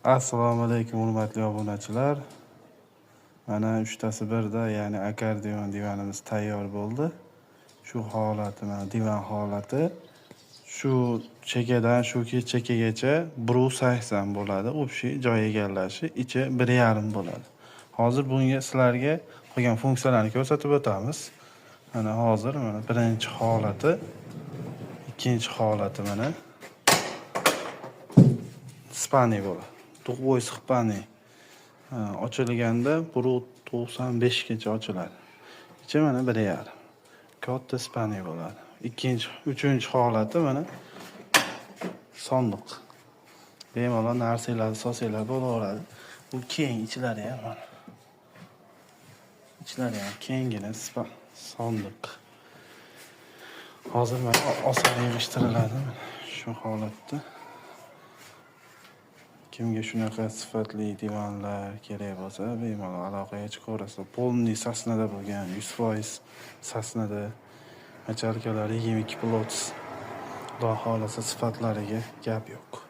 Assalomu alaykum hurmatli obunachilar. Mana 3tasi birda, ya'ni akordeon divanimiz tayyor bo'ldi. Shu holati, mana divan holati. Shu chekkadan shu chekkagacha 1.80 bo'ladi. Общий joy egallashi ichi 1.5 bo'ladi. Hozir bunga sizlarga qolgan funksiyalarni ko'rsatib o'tamiz. Mana hozir mana birinchi holati, ikkinchi holati mana spani bo'ladi. Tug'voy sxpani ochilganda 1.95 gacha ochiladi. Ichi mana 1.5. Katta spani bo'ladi. Uchinchi holati mana sondiq. Bemalol narsalar, sosiylar bo'laveradi. Bu keng ichlari ham mana. Ichlari ham kengina sondiq. Hozir mana oson yig'ishtiriladi shu holatda. Kimga shunaqa sifatli divanlar kerak bo'lsa, bemalol aloqaga chiqaverasiz. Polniy sasnada bo'lgan, 100% sasnada, machalkalari 22 plots. Xudo xolasa sifatlariga gap yo'q.